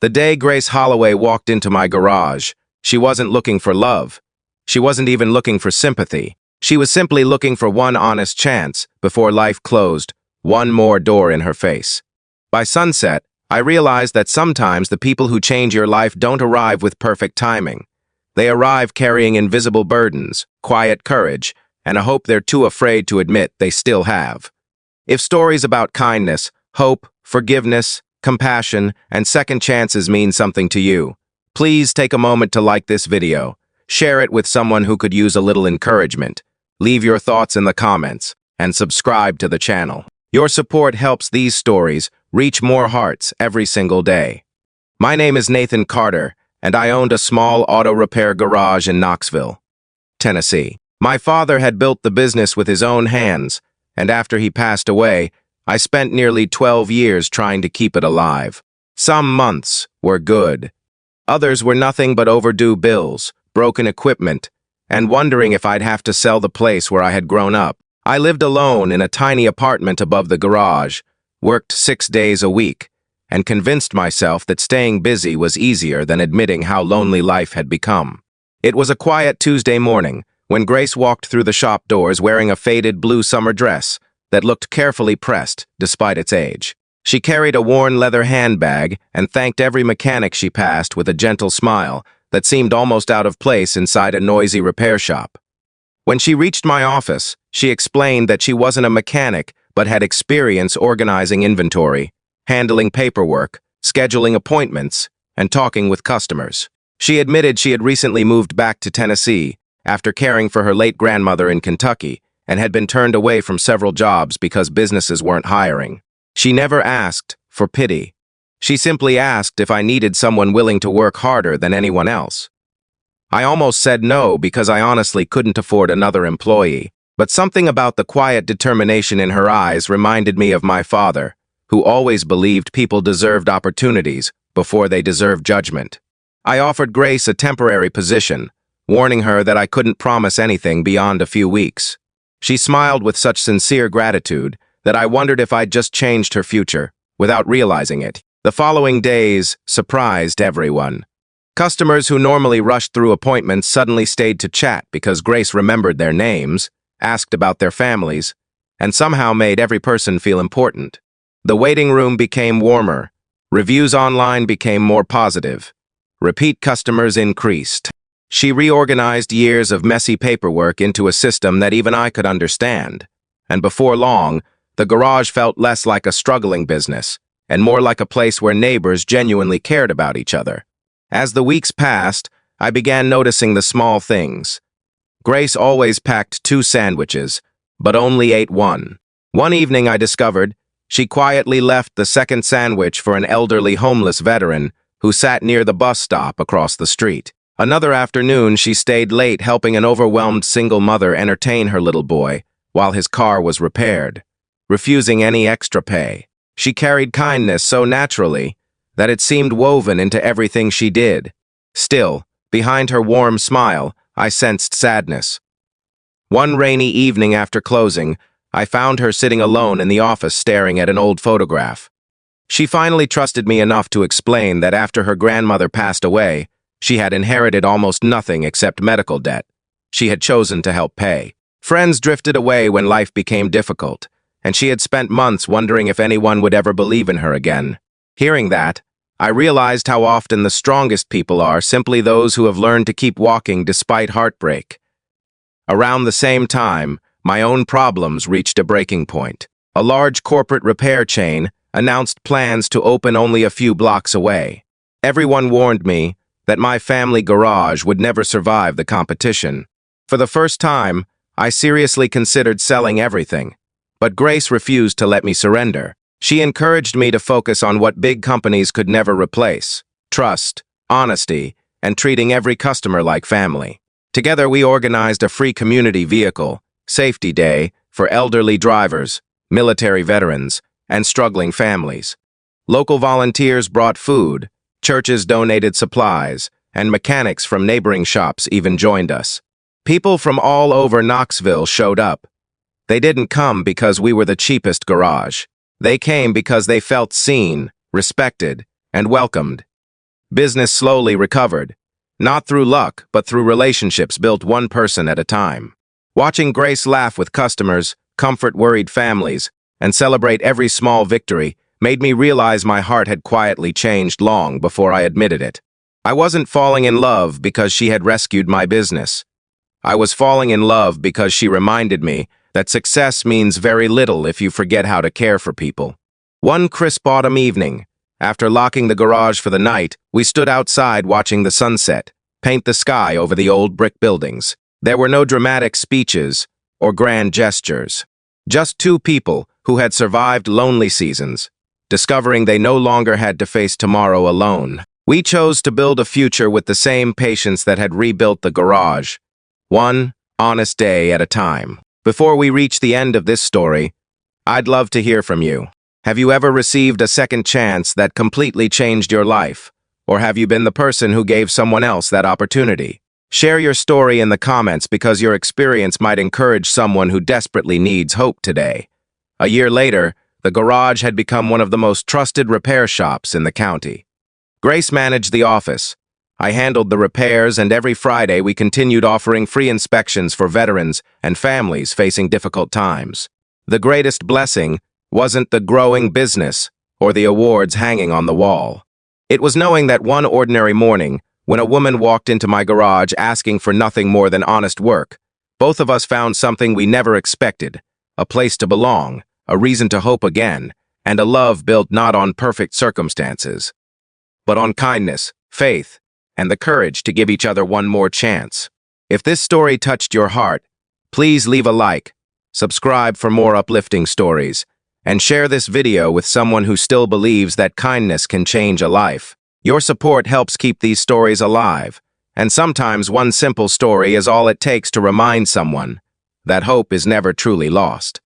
The day Grace Holloway walked into my garage, she wasn't looking for love. She wasn't even looking for sympathy. She was simply looking for one honest chance before life closed, one more door in her face. By sunset, I realized that sometimes the people who change your life don't arrive with perfect timing. They arrive carrying invisible burdens, quiet courage, and a hope they're too afraid to admit they still have. If stories about kindness, hope, forgiveness, compassion, and second chances mean something to you, please take a moment to like this video, share it with someone who could use a little encouragement, leave your thoughts in the comments, and subscribe to the channel. Your support helps these stories reach more hearts every single day. My name is Nathan Carter, and I owned a small auto repair garage in Knoxville, Tennessee. My father had built the business with his own hands, and after he passed away, I spent nearly 12 years trying to keep it alive. Some months were good. Others were nothing but overdue bills, broken equipment, and wondering if I'd have to sell the place where I had grown up. I lived alone in a tiny apartment above the garage, worked 6 days a week, and convinced myself that staying busy was easier than admitting how lonely life had become. It was a quiet Tuesday morning when Grace walked through the shop doors wearing a faded blue summer dress that looked carefully pressed despite its age. She carried a worn leather handbag and thanked every mechanic she passed with a gentle smile that seemed almost out of place inside a noisy repair shop. When she reached my office, she explained that she wasn't a mechanic but had experience organizing inventory, handling paperwork, scheduling appointments, and talking with customers. She admitted she had recently moved back to Tennessee after caring for her late grandmother in Kentucky and had been turned away from several jobs because businesses weren't hiring. She never asked for pity. She simply asked if I needed someone willing to work harder than anyone else. I almost said no because I honestly couldn't afford another employee, but something about the quiet determination in her eyes reminded me of my father, who always believed people deserved opportunities before they deserved judgment. I offered Grace a temporary position, warning her that I couldn't promise anything beyond a few weeks. She smiled with such sincere gratitude that I wondered if I'd just changed her future, without realizing it. The following days surprised everyone. Customers who normally rushed through appointments suddenly stayed to chat because Grace remembered their names, asked about their families, and somehow made every person feel important. The waiting room became warmer. Reviews online became more positive. Repeat customers increased. She reorganized years of messy paperwork into a system that even I could understand. And before long, the garage felt less like a struggling business and more like a place where neighbors genuinely cared about each other. As the weeks passed, I began noticing the small things. Grace always packed 2 sandwiches, but only ate one. One evening I discovered she quietly left the second sandwich for an elderly homeless veteran who sat near the bus stop across the street. Another afternoon, she stayed late helping an overwhelmed single mother entertain her little boy while his car was repaired, refusing any extra pay. She carried kindness so naturally that it seemed woven into everything she did. Still, behind her warm smile, I sensed sadness. One rainy evening after closing, I found her sitting alone in the office staring at an old photograph. She finally trusted me enough to explain that after her grandmother passed away, she had inherited almost nothing except medical debt she had chosen to help pay. Friends drifted away when life became difficult, and she had spent months wondering if anyone would ever believe in her again. Hearing that, I realized how often the strongest people are simply those who have learned to keep walking despite heartbreak. Around the same time, my own problems reached a breaking point. A large corporate repair chain announced plans to open only a few blocks away. Everyone warned me that my family garage would never survive the competition. For the first time, I seriously considered selling everything, but Grace refused to let me surrender. She encouraged me to focus on what big companies could never replace: trust, honesty, and treating every customer like family. Together, we organized a free community vehicle, Safety Day, for elderly drivers, military veterans, and struggling families. Local volunteers brought food, churches donated supplies, and mechanics from neighboring shops even joined us. People from all over Knoxville showed up. They didn't come because we were the cheapest garage. They came because they felt seen, respected, and welcomed. Business slowly recovered, not through luck, but through relationships built one person at a time. Watching Grace laugh with customers, comfort worried families, and celebrate every small victory made me realize my heart had quietly changed long before I admitted it. I wasn't falling in love because she had rescued my business. I was falling in love because she reminded me that success means very little if you forget how to care for people. One crisp autumn evening, after locking the garage for the night, we stood outside watching the sunset paint the sky over the old brick buildings. There were no dramatic speeches or grand gestures. Just two people who had survived lonely seasons, discovering they no longer had to face tomorrow alone. We chose to build a future with the same patience that had rebuilt the garage, one honest day at a time. Before we reach the end of this story, I'd love to hear from you. Have you ever received a second chance that completely changed your life? Or have you been the person who gave someone else that opportunity? Share your story in the comments because your experience might encourage someone who desperately needs hope today. A year later, the garage had become one of the most trusted repair shops in the county. Grace managed the office. I handled the repairs, and every Friday we continued offering free inspections for veterans and families facing difficult times. The greatest blessing wasn't the growing business or the awards hanging on the wall. It was knowing that one ordinary morning, when a woman walked into my garage asking for nothing more than honest work, both of us found something we never expected: a place to belong, a reason to hope again, and a love built not on perfect circumstances, but on kindness, faith, and the courage to give each other one more chance. If this story touched your heart, please leave a like, subscribe for more uplifting stories, and share this video with someone who still believes that kindness can change a life. Your support helps keep these stories alive, and sometimes one simple story is all it takes to remind someone that hope is never truly lost.